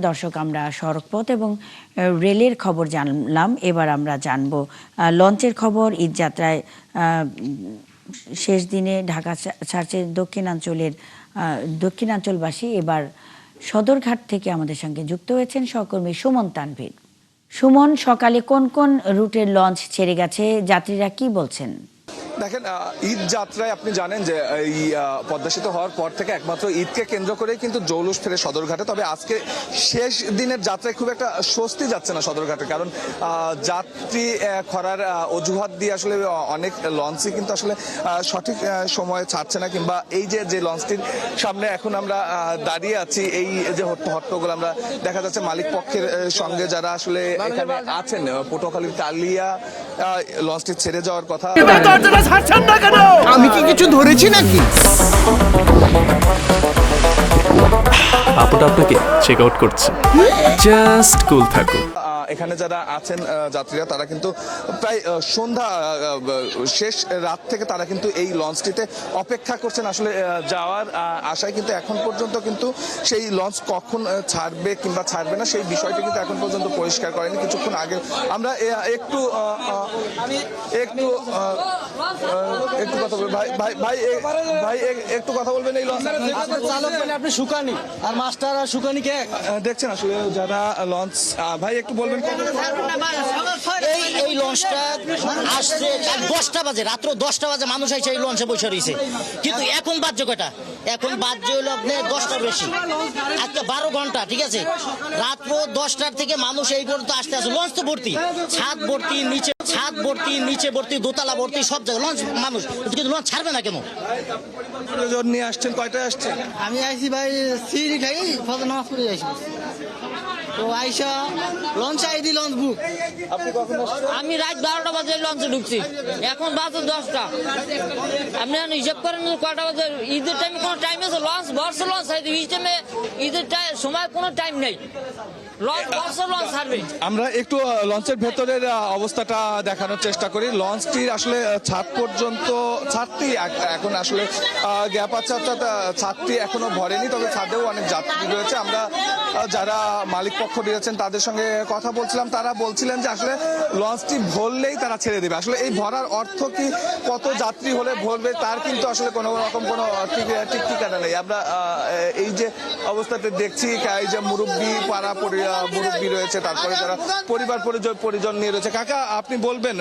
দর্শক আমরা সড়কপথ এবং রেলের খবর জানলাম। এবার আমরা জানব লঞ্চের খবর। ঈদ যাত্রায় শেষ দিনে ঢাকা ছাড়ছে দক্ষিণাঞ্চলবাসী। এবার সদরঘাট থেকে আমাদের সঙ্গে যুক্ত হয়েছেন সহকর্মী সুমন তানভীর। সুমন, সকালে কোন কোন রুটের লঞ্চ ছেড়ে গেছে, যাত্রীরা কি বলছেন? দেখেন, ঈদ যাত্রায় আপনি জানেন যে এই পদ্মা সেতু হওয়ার পর থেকে একমাত্র ঈদকে কেন্দ্র করেই কিন্তু জৌলুস ফেরে সদরঘাটে। তবে আজকে শেষ দিনের যাত্রায় খুব একটা স্বস্তি যাচ্ছে না সদরঘাটে, কারণ যাত্রী খরার অজুহাত দিয়ে আসলে অনেক লঞ্চই কিন্তু আসলে সঠিক সময়ে ছাড়ছে না, কিংবা এই যে লঞ্চটির সামনে এখন আমরা দাঁড়িয়ে আছি, এই যে হট্টগোল আমরা দেখা যাচ্ছে মালিক পক্ষের সঙ্গে যারা আসলে এখানে আছেন, পটুয়াখালীর কালিয়া লঞ্চটি ছেড়ে যাওয়ার কথা। আমি কি কিছু ধরেছি নাকি? আপুটা আপনাকে চেক আউট করছে, জাস্ট কুল থাকুন। এখানে যারা আছেন যাত্রীরা, তারা কিন্তু প্রায় সন্ধ্যা শেষ রাত থেকে তারা কিন্তু এই লঞ্চটিতে অপেক্ষা করছেন আসলে যাওয়ার আশায়। কিন্তু এখন পর্যন্ত কিন্তু সেই লঞ্চ কখন ছাড়বে কিংবা ছাড়বে না সেই বিষয়টি কিন্তু এখন পর্যন্ত পরিষ্কার করেনি। কিছুক্ষণ আগে আমরা একটু কথা বলবো। ভাই একটু কথা বলবেন। এই লঞ্চ চালক মানে আপনি সুকানি আর মাস্টার আর সুকানি কে দেখছেন আসলে যারা লঞ্চ, ভাই একটু বলবেন। এই লঞ্চটা আসছে 10টা বাজে, রাত্র 10টা বাজে মানুষ এসে এই লঞ্চে বসে রয়েছে, কিন্তু এখন বাজে কয়টা? এখন বাজে হলো আপনার 10টার বেশি, আজকে 12 ঘন্টা, ঠিক আছে। রাত্র 10টার থেকে মানুষ এই পর্যন্ত আসতে আসে। লঞ্চ তো ভর্তি, ছাদ ভর্তি, নিচে ভর্তি, দোতলা ভর্তি, সব জায়গায় লঞ্চ মানুষ, কিন্তু লঞ্চ ছাড়বে না কেন? নিয়ে আসছেন, কয়টায় আসছেন? আমি আইসি ভাই সিঁড়ি খাই ফজর নামাজ পড়ে আইসি, তো আইসা লঞ্চ আইডি লঞ্চ বুক। আপনি কখন আসছেন? আমি রাত 12টা বাজে লঞ্চে ঢুকছি, এখন বাজে 10টা। আপনি হিসাব করেন কয়টা বাজে? ঈদের টাইমে কোনো টাইম আছে? লঞ্চ বর্ষ লঞ্চ এই টাইমে ঈদের সময় কোনো টাইম নেই, আমরা একটু লঞ্চের ভেতরের অবস্থাটা দেখানোর চেষ্টা করি। লঞ্চটির আসলে ছাদ পর্যন্ত ছাদটি এখন আসলে গ্যাপ আছে, অর্থাৎ ছাদটি এখনো ভরেনি, তবে ছাদেও অনেক যাত্রী রয়েছে। আমরা যারা মালিক পক্ষ দিয়েছেন তাদের সঙ্গে কথা বলছিলাম, তারা বলছিলেন যে আসলে লঞ্চটি ভরলেই তারা ছেড়ে দেবে। আসলে এই ভরার অর্থ কি, কত যাত্রী হলে ভরবে তার কিন্তু আসলে কোনো রকম কোনো ঠিক ঠিকানা নেই। আমরা এই যে অবস্থাতে দেখছি, এই যে মুরব্বী পাড়া মুরব্বী রয়েছে, তারপরে যারা পরিবার পরিজন নিয়ে রয়েছে। কাকা, আপনি বলবেন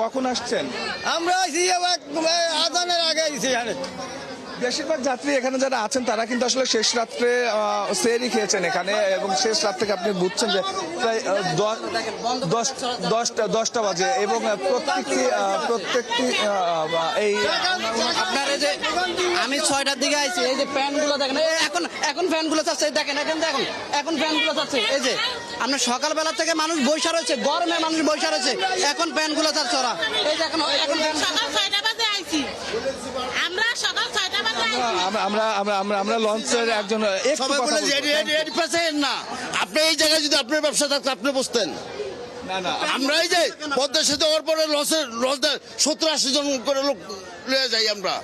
কখন আসছেন? আমরা আজানের আগে আইছি। বেশিরভাগ যাত্রী এখানে যারা আছেন তারা কিন্তু আসলে শেষ রাত্রে সেহরি খেয়েছেন এখানে, এবং শেষ রাত থেকে আপনি বুঝছেন যে প্রায় 10টা বাজে, এবং প্রত্যেকটি এই আপনারা যে আমি 6টার দিকে আইছি, এই যে ফ্যানগুলো দেখেন, এখন ফ্যানগুলো চাচ্ছে, দেখেন এখন ফ্যানগুলো চাচ্ছে। এই যে আমরা সকালবেলা থেকে মানুষ বৈশা রয়েছে, গরমে মানুষ বৈশা রয়েছে, এখন ফ্যানগুলো চাচ্ছে ওরা। এই যে এখন সকাল 6টা বাজে আইছি আমরা, সকাল 6টা বাজে আমরা লঞ্চের একজন না। আপনি এই জায়গায় যদি আপনার ব্যবসা থাকতো আপনি বসতেন না। আমরা এই যে পদ্মা সেতু হওয়ার পরে লঞ্চ 70-80 জন করে লোক নিয়ে যাই আমরা।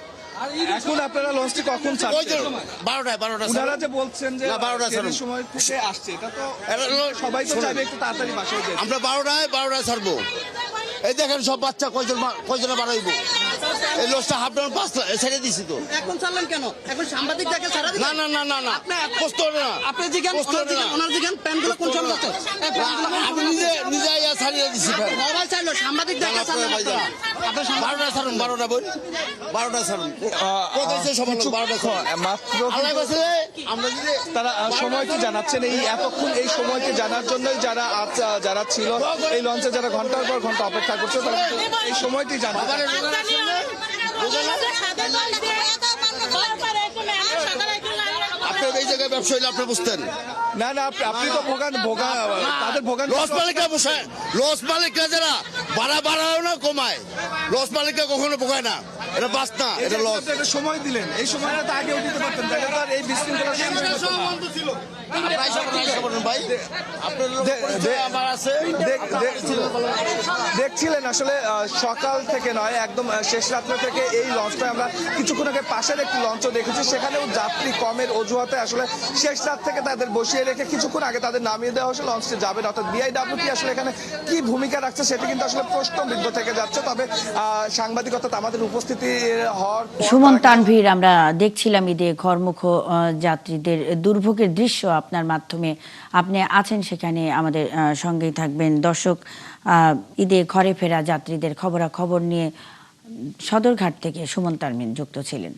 এখন আপনারা লঞ্চটি কখন ছাড়ছেন? 12টা। ওনারা যে বলছেন যে 12টার সময় থেকে আসছে, এটা তো সবাই তো চাইবে একটু তাড়াতাড়ি বাসায় যেতে। আমরা 12টায় ছাড়বো। এই দেখেন সব বাচ্চা কয়জনে বাড়াইবো। এই লঞ্চটা হাফ ডাউন 5টা ছেড়ে দিছি তো। এখন চাললেন কেন? এখন সাংবাদিক দেখে ছাড়া দিবেন? না কষ্ট হবে না। আপনি জিজ্ঞান ওনার জিজ্ঞান প্যানগুলো কোন সময় যাচ্ছে? আমি নিজে আইয়া ছাড়িয়ে দিছি। মোবাইল চাইলো, সাংবাদিক দেখে ছাড়লেন আপনারা। আপনি 12টা ছাড়ুন, 12টা ছাড়ুন। কত হইছে সমান 12টা মাত্র আমরা যদি তারা সময়টি জানাচ্ছেন, এই এতক্ষণ এই সময়টি জানার জন্যই যারা ছিল এই লঞ্চে, যারা ঘন্টার পর ঘন্টা অপেক্ষা করছে, তারা এই সময়টি জানান। আপনার এই জায়গায় ব্যবসা হইলে আপনি বুঝতেন না। আপনি তো তাদের ভোগান। লস মালিকরা যারা বাড়াও না কমায়, লস মালিকরা কখনো ভোগায় না। এটা বাস না, এটা লস। একটা সময় দিলেন, এই সময়টা তো আগেও দিতে পারতেন, তাহলে তো আর এই বিশৃঙ্খলা ভাই আপনার লোক পরিচয় আমার আছে। দেখছিলেন আসলে সকাল থেকে নয়, একদম শেষ রাত্রে থেকে এই লঞ্চটা আমরা কিছুক্ষণ আগে পাশের একটি লঞ্চও দেখেছি, সেখানেও যাত্রী কমের অজুহাতে আসলে শেষ রাত থেকে তাদের বসিয়ে রেখে কিছুক্ষণ আগে তাদের নামিয়ে দেওয়া হয়েছে, লঞ্চটি যাবে না। অর্থাৎ বিআইডব্লিউটি আসলে এখানে কি ভূমিকা রাখছে সেটি কিন্তু আসলে প্রশ্নবিদ্ধ থেকে যাচ্ছে। তবে সাংবাদিকতা আমাদের উপস্থিতি হওয়ার সুমন তানভীর, আমরা দেখছিলাম ঈদে ঘরমুখ যাত্রীদের দুর্ভোগের দৃশ্য আপনার মাধ্যমে, আপনি আছেন সেখানে, আমাদের সঙ্গেই থাকবেন। দর্শক, ঈদে ঘরে ফেরা যাত্রীদের খবরাখবর নিয়ে সদরঘাট থেকে সুমন তানভীর যুক্ত ছিলেন।